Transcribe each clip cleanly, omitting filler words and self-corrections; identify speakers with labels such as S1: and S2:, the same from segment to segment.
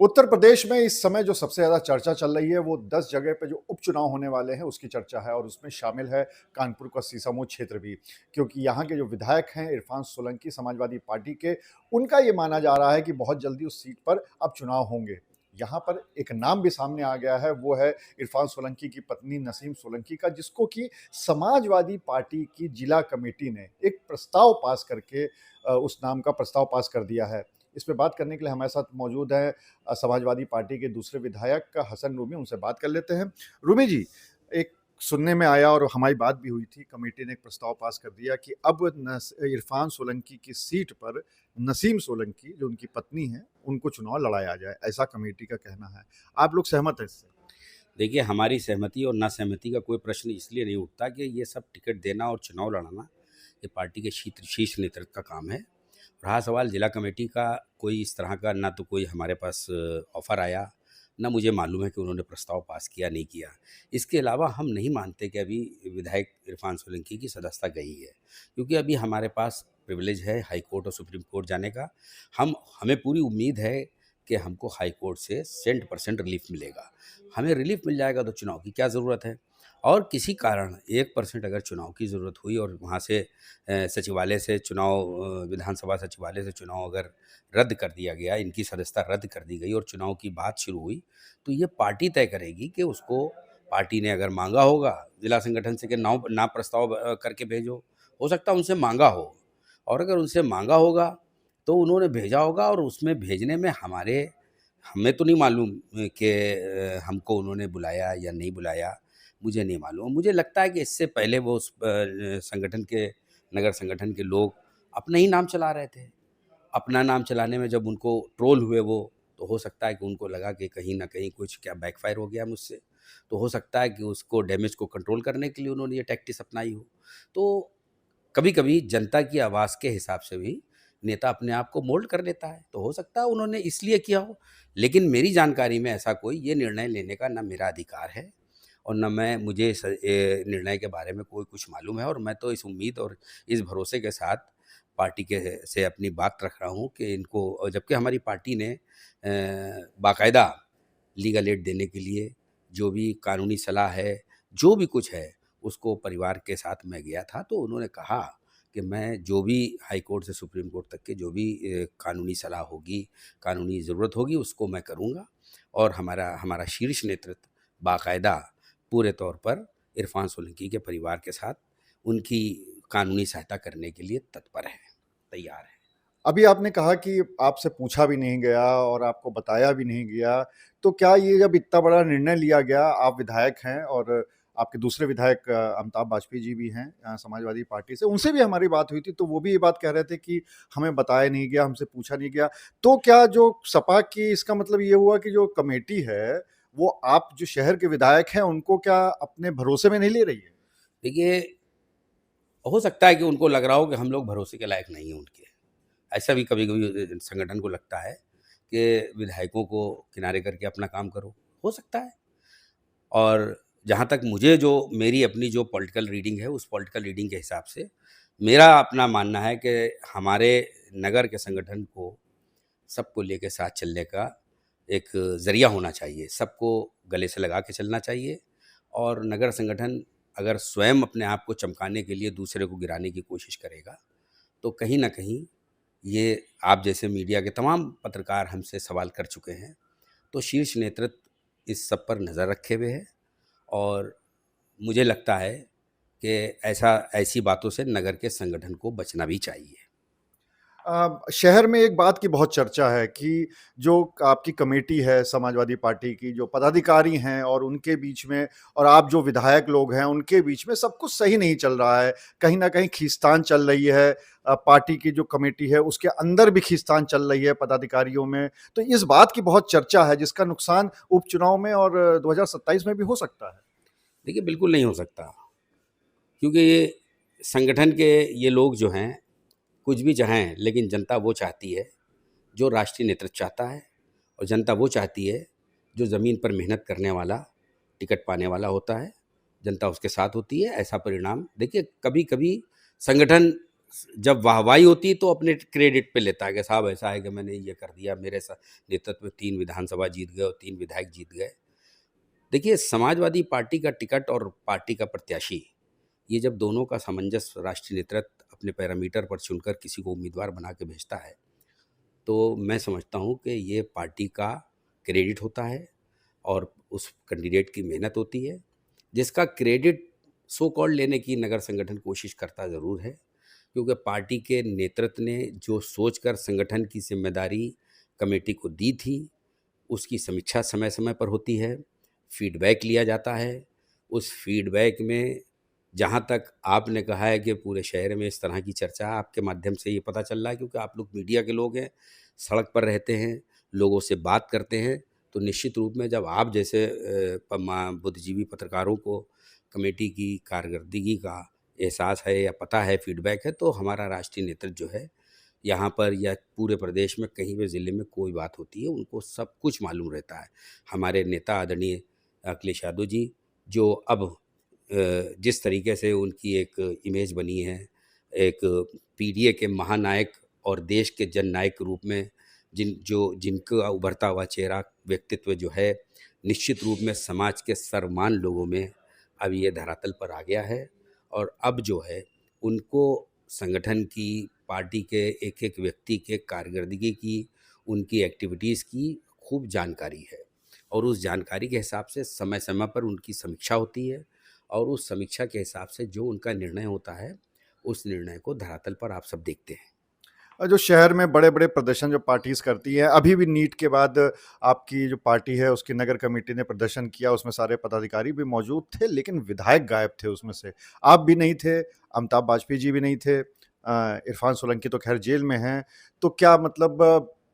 S1: उत्तर प्रदेश में इस समय जो सबसे ज़्यादा चर्चा चल रही है, वो 10 जगह पे जो उपचुनाव होने वाले हैं, उसकी चर्चा है और उसमें शामिल है कानपुर का सीसामऊ क्षेत्र भी। क्योंकि यहाँ के जो विधायक हैं इरफान सोलंकी समाजवादी पार्टी के, उनका ये माना जा रहा है कि बहुत जल्दी उस सीट पर अब चुनाव होंगे। यहाँ पर एक नाम भी सामने आ गया है, वो है इरफान सोलंकी की पत्नी नसीम सोलंकी का, जिसको कि समाजवादी पार्टी की जिला कमेटी ने एक प्रस्ताव पास करके उस नाम का प्रस्ताव पास कर दिया है। इस पे बात करने के लिए हमारे साथ मौजूद हैं समाजवादी पार्टी के दूसरे विधायक हसन रूमी, उनसे बात कर लेते हैं। रूमी जी, एक सुनने में आया और हमारी बात भी हुई थी, कमेटी ने एक प्रस्ताव पास कर दिया कि अब इरफान सोलंकी की सीट पर नसीम सोलंकी, जो उनकी पत्नी हैं, उनको चुनाव लड़ाया जाए, ऐसा कमेटी का कहना है। आप लोग सहमत हैं इससे?
S2: देखिए, हमारी सहमति और नासहमति का कोई प्रश्न इसलिए नहीं उठता कि ये सब टिकट देना और चुनाव लड़ाना ये पार्टी के शीर्ष नेतृत्व का काम है। रहा सवाल जिला कमेटी का, कोई इस तरह का ना तो कोई हमारे पास ऑफ़र आया, ना मुझे मालूम है कि उन्होंने प्रस्ताव पास किया नहीं किया। इसके अलावा हम नहीं मानते कि अभी विधायक इरफान सोलंकी की सदस्यता गई है, क्योंकि अभी हमारे पास प्रिविलेज है हाई कोर्ट और सुप्रीम कोर्ट जाने का। हमें पूरी उम्मीद है कि हमको हाई कोर्ट से 100% रिलीफ मिलेगा। हमें रिलीफ मिल जाएगा तो चुनाव की क्या ज़रूरत है। और किसी कारण 1% अगर चुनाव की ज़रूरत हुई और वहाँ से सचिवालय से चुनाव, विधानसभा सचिवालय से चुनाव अगर रद्द कर दिया गया, इनकी सदस्यता रद्द कर दी गई और चुनाव की बात शुरू हुई, तो ये पार्टी तय करेगी कि उसको, पार्टी ने अगर मांगा होगा जिला संगठन से कि ना प्रस्ताव करके भेजो, हो सकता है उनसे मांगा हो, और अगर उनसे मांगा होगा तो उन्होंने भेजा होगा, और उसमें भेजने में हमें तो नहीं मालूम कि हमको उन्होंने बुलाया या नहीं बुलाया, मुझे नहीं मालूम। मुझे लगता है कि इससे पहले वो उस संगठन के, नगर संगठन के लोग अपना ही नाम चला रहे थे। अपना नाम चलाने में जब उनको ट्रोल हुए वो, तो हो सकता है कि उनको लगा कि कहीं न कहीं कुछ क्या बैकफ़ायर हो गया मुझसे। तो हो सकता है कि उसको, डैमेज को कंट्रोल करने के लिए उन्होंने ये टैक्टिस अपनाई हो। तो कभी-कभी जनता की आवाज़ के हिसाब से भी नेता अपने आप को मोल्ड कर लेता है, तो हो सकता है उन्होंने इसलिए किया हो। लेकिन मेरी जानकारी में ऐसा कोई ये निर्णय लेने का ना मेरा अधिकार है, और ना मुझे इस निर्णय के बारे में कोई कुछ मालूम है, और मैं तो इस उम्मीद और इस भरोसे के साथ पार्टी के से अपनी बात रख रहा हूँ कि इनको, और जबकि हमारी पार्टी ने बाकायदा लीगल एड देने के लिए जो भी कानूनी सलाह है, जो भी कुछ है, उसको परिवार के साथ मैं गया था, तो उन्होंने कहा कि मैं जो भी हाई कोर्ट से सुप्रीम कोर्ट तक के जो भी कानूनी सलाह होगी, कानूनी ज़रूरत होगी, उसको मैं करूँगा। और हमारा हमारा शीर्ष नेतृत्व बाकायदा पूरे तौर पर इरफान सोलंकी के परिवार के साथ उनकी कानूनी सहायता करने के लिए तत्पर है, तैयार है।
S1: अभी आपने कहा कि आपसे पूछा भी नहीं गया और आपको बताया भी नहीं गया, तो क्या ये जब इतना बड़ा निर्णय लिया गया, आप विधायक हैं और आपके दूसरे विधायक अमिताभ बाजपेयी जी भी हैं समाजवादी पार्टी से, उनसे भी हमारी बात हुई थी, तो वो भी ये बात कह रहे थे कि हमें बताया नहीं गया, हमसे पूछा नहीं गया। तो क्या जो सपा की, इसका मतलब ये हुआ कि जो कमेटी है, वो आप जो शहर के विधायक हैं, उनको क्या अपने भरोसे में नहीं ले रही है?
S2: देखिए, हो सकता है कि उनको लग रहा हो कि हम लोग भरोसे के लायक नहीं हैं उनके। ऐसा भी कभी-कभी संगठन को लगता है कि विधायकों को किनारे करके अपना काम करो, हो सकता है। और जहाँ तक मुझे, जो मेरी अपनी जो पॉलिटिकल रीडिंग है, उस पॉलिटिकल रीडिंग के हिसाब से मेरा अपना मानना है कि हमारे नगर के संगठन को सबको लेके साथ चलने का एक ज़रिया होना चाहिए। सबको गले से लगा के चलना चाहिए, और नगर संगठन अगर स्वयं अपने आप को चमकाने के लिए दूसरे को गिराने की कोशिश करेगा, तो कहीं न कहीं ये, आप जैसे मीडिया के तमाम पत्रकार हमसे सवाल कर चुके हैं, तो शीर्ष नेतृत्व इस सब पर नज़र रखे हुए है, और मुझे लगता है कि ऐसी बातों से नगर के संगठन को बचना भी चाहिए।
S1: शहर में एक बात की बहुत चर्चा है कि जो आपकी कमेटी है समाजवादी पार्टी की, जो पदाधिकारी हैं और उनके बीच में, और आप जो विधायक लोग हैं उनके बीच में सब कुछ सही नहीं चल रहा है। कहीं न कहीं खींचतान चल रही है, पार्टी की जो कमेटी है उसके अंदर भी खींचतान चल रही है पदाधिकारियों में। तो इस बात की बहुत चर्चा है, जिसका नुकसान उपचुनाव में और 2027 में भी हो सकता है।
S2: देखिए, बिल्कुल नहीं हो सकता, क्योंकि ये संगठन के ये लोग जो हैं, कुछ भी चाहें, लेकिन जनता वो चाहती है जो राष्ट्रीय नेतृत्व चाहता है, और जनता वो चाहती है जो ज़मीन पर मेहनत करने वाला, टिकट पाने वाला होता है। जनता उसके साथ होती है। ऐसा परिणाम देखिए, कभी कभी संगठन जब वाहवाही होती है तो अपने क्रेडिट पे लेता है कि साहब ऐसा है कि मैंने ये कर दिया, मेरे नेतृत्व में 3 विधानसभा जीत गए और 3 विधायक जीत गए। देखिए, समाजवादी पार्टी का टिकट और पार्टी का प्रत्याशी, ये जब दोनों का सामंजस्य राष्ट्रीय नेतृत्व अपने पैरामीटर पर चुनकर किसी को उम्मीदवार बना के भेजता है, तो मैं समझता हूँ कि ये पार्टी का क्रेडिट होता है और उस कैंडिडेट की मेहनत होती है, जिसका क्रेडिट सो कॉल्ड लेने की नगर संगठन कोशिश करता ज़रूर है, क्योंकि पार्टी के नेतृत्व ने जो सोचकर संगठन की जिम्मेदारी कमेटी को दी थी, उसकी समीक्षा समय समय पर होती है, फीडबैक लिया जाता है। उस फीडबैक में जहाँ तक आपने कहा है कि पूरे शहर में इस तरह की चर्चा, आपके माध्यम से ये पता चल रहा है, क्योंकि आप लोग मीडिया के लोग हैं, सड़क पर रहते हैं, लोगों से बात करते हैं, तो निश्चित रूप में जब आप जैसे बुद्धिजीवी पत्रकारों को कमेटी की कारकर्दगी का एहसास है या पता है, फीडबैक है, तो हमारा राष्ट्रीय नेतृत्व जो है यहाँ पर या पूरे प्रदेश में कहीं भी ज़िले में कोई बात होती है, उनको सब कुछ मालूम रहता है। हमारे नेता आदरणीय अखिलेश यादव जी, जो अब जिस तरीके से उनकी एक इमेज बनी है, एक पीडीए के महानायक और देश के जननायक के रूप में जिनका उभरता हुआ चेहरा, व्यक्तित्व जो है, निश्चित रूप में समाज के सर्वमान्य लोगों में अब ये धरातल पर आ गया है। और अब जो है उनको संगठन की, पार्टी के एक-एक व्यक्ति के कारकर्दगी की, उनकी एक्टिविटीज़ की खूब जानकारी है और उस जानकारी के हिसाब से समय-समय पर उनकी समीक्षा होती है और उस समीक्षा के हिसाब से जो उनका निर्णय होता है, उस निर्णय को धरातल पर आप सब देखते हैं।
S1: जो शहर में बड़े-बड़े प्रदर्शन जो पार्टीज़ करती हैं, अभी भी नीट के बाद आपकी जो पार्टी है उसकी नगर कमेटी ने प्रदर्शन किया, उसमें सारे पदाधिकारी भी मौजूद थे, लेकिन विधायक गायब थे उसमें से। आप भी नहीं थे, अमिताभ बाजपेयी जी भी नहीं थे, इरफान सोलंकी तो खैर जेल में हैं। तो क्या मतलब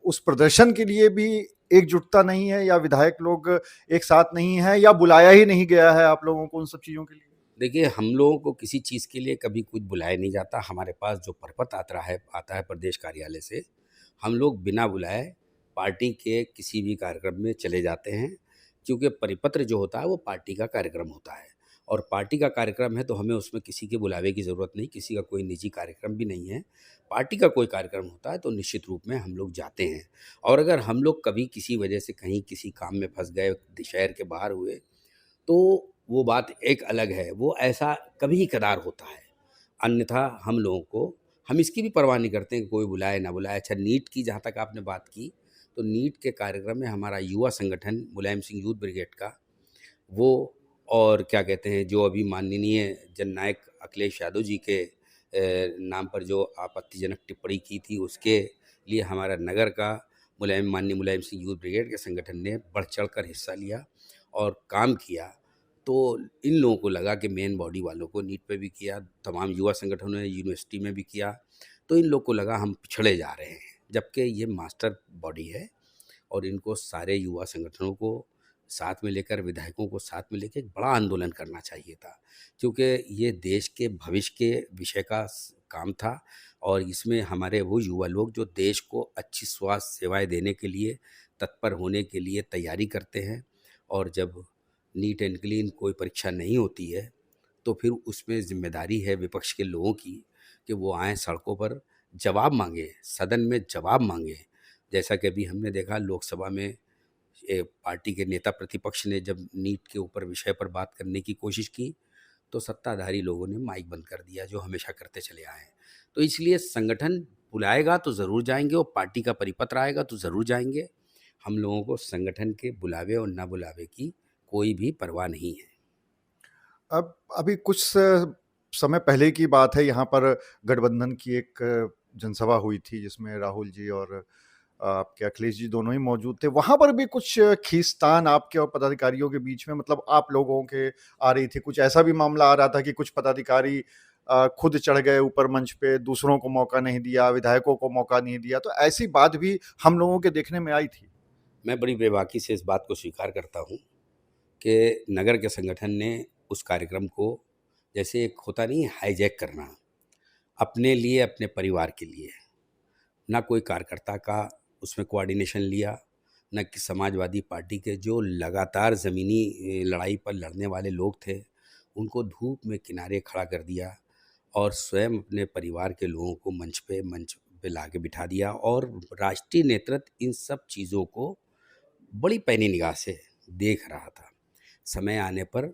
S1: उस प्रदर्शन के लिए भी एकजुटता नहीं है, या विधायक लोग एक साथ नहीं हैं, या बुलाया ही नहीं गया है आप लोगों को उन सब चीज़ों के लिए?
S2: देखिए, हम लोगों को किसी चीज़ के लिए कभी कुछ बुलाया नहीं जाता। हमारे पास जो प्रपत्र आता है प्रदेश कार्यालय से, हम लोग बिना बुलाए पार्टी के किसी भी कार्यक्रम में चले जाते हैं, क्योंकि परिपत्र जो होता है वो पार्टी का कार्यक्रम होता है और पार्टी का कार्यक्रम है तो हमें उसमें किसी के बुलावे की ज़रूरत नहीं, किसी का कोई निजी कार्यक्रम भी नहीं है। पार्टी का कोई कार्यक्रम होता है तो निश्चित रूप में हम लोग जाते हैं और अगर हम लोग कभी किसी वजह से कहीं किसी काम में फँस गए, शहर के बाहर हुए, तो वो बात एक अलग है, वो ऐसा कभी-कभार होता है। अन्यथा हम इसकी भी परवाह नहीं करते कि कोई बुलाए ना बुलाए। अच्छा, नीट की जहाँ तक आपने बात की, तो नीट के कार्यक्रम में हमारा युवा संगठन मुलायम सिंह यूथ ब्रिगेड का, वो और क्या कहते हैं, जो अभी माननीय जननायक अखिलेश यादव जी के नाम पर जो आपत्तिजनक टिप्पणी की थी, उसके लिए हमारा नगर का माननीय मुलायम सिंह यूथ ब्रिगेड के संगठन ने बढ़-चढ़ कर हिस्सा लिया और काम किया। तो इन लोगों को लगा कि मेन बॉडी वालों को नीट पे भी किया, तमाम युवा संगठनों ने यूनिवर्सिटी में भी किया, तो इन लोग को लगा हम पिछड़े जा रहे हैं, जबकि ये मास्टर बॉडी है और इनको सारे युवा संगठनों को साथ में लेकर, विधायकों को साथ में लेके एक बड़ा आंदोलन करना चाहिए था, क्योंकि ये देश के भविष्य के विषय का काम था और इसमें हमारे वो युवा लोग जो देश को अच्छी स्वास्थ्य सेवाएं देने के लिए, तत्पर होने के लिए तैयारी करते हैं और जब नीट एंड क्लीन कोई परीक्षा नहीं होती है, तो फिर उसमें ज़िम्मेदारी है विपक्ष के लोगों की कि वो आएँ सड़कों पर, जवाब माँगे, सदन में जवाब माँगे। जैसा कि अभी हमने देखा लोकसभा में पार्टी के नेता प्रतिपक्ष ने जब नीट के ऊपर विषय पर बात करने की कोशिश की, तो सत्ताधारी लोगों ने माइक बंद कर दिया, जो हमेशा करते चले आए हैं। तो इसलिए संगठन बुलाएगा तो ज़रूर जाएँगे और पार्टी का परिपत्र आएगा तो ज़रूर जाएँगे। हम लोगों को संगठन के बुलावे और ना बुलावे की कोई भी परवाह नहीं है।
S1: अब अभी कुछ समय पहले की बात है, यहाँ पर गठबंधन की एक जनसभा हुई थी जिसमें राहुल जी और आपके अखिलेश जी दोनों ही मौजूद थे। वहाँ पर भी कुछ खींचतान आपके और पदाधिकारियों के बीच में, मतलब आप लोगों के आ रही थी। कुछ ऐसा भी मामला आ रहा था कि कुछ पदाधिकारी खुद चढ़ गए ऊपर मंच पे, दूसरों को मौका नहीं दिया, विधायकों को मौका नहीं दिया। तो ऐसी बात भी हम लोगों के देखने में आई थी।
S2: मैं बड़ी बेबाकी से इस बात को स्वीकार करता हूँ कि नगर के संगठन ने उस कार्यक्रम को, जैसे एक होता नहीं है हाईजैक करना, अपने लिए, अपने परिवार के लिए, ना कोई कार्यकर्ता का उसमें कोऑर्डिनेशन लिया, ना कि समाजवादी पार्टी के जो लगातार ज़मीनी लड़ाई पर लड़ने वाले लोग थे, उनको धूप में किनारे खड़ा कर दिया और स्वयं अपने परिवार के लोगों को मंच पे ला के बिठा दिया और राष्ट्रीय नेतृत्व इन सब चीज़ों को बड़ी पैनी निगाह से देख रहा था। समय आने पर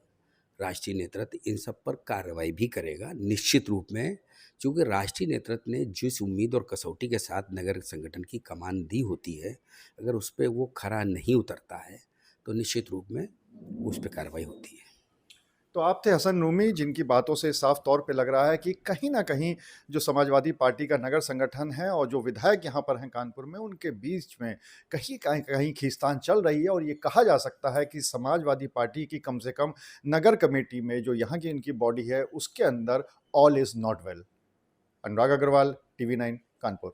S2: राष्ट्रीय नेतृत्व इन सब पर कार्रवाई भी करेगा निश्चित रूप में, क्योंकि राष्ट्रीय नेतृत्व ने जिस उम्मीद और कसौटी के साथ नगर संगठन की कमान दी होती है, अगर उस पे वो खरा नहीं उतरता है तो निश्चित रूप में उस पे कार्रवाई होती है।
S1: तो आप थे हसन रूमी, जिनकी बातों से साफ तौर पे लग रहा है कि कहीं न कहीं जो समाजवादी पार्टी का नगर संगठन है और जो विधायक यहाँ पर हैं कानपुर में, उनके बीच में कहीं खींचतान चल रही है और ये कहा जा सकता है कि समाजवादी पार्टी की कम से कम नगर कमेटी में जो यहाँ की इनकी बॉडी है, उसके अंदर all is not well. Anurag Agarwal, TV 9 Kanpur.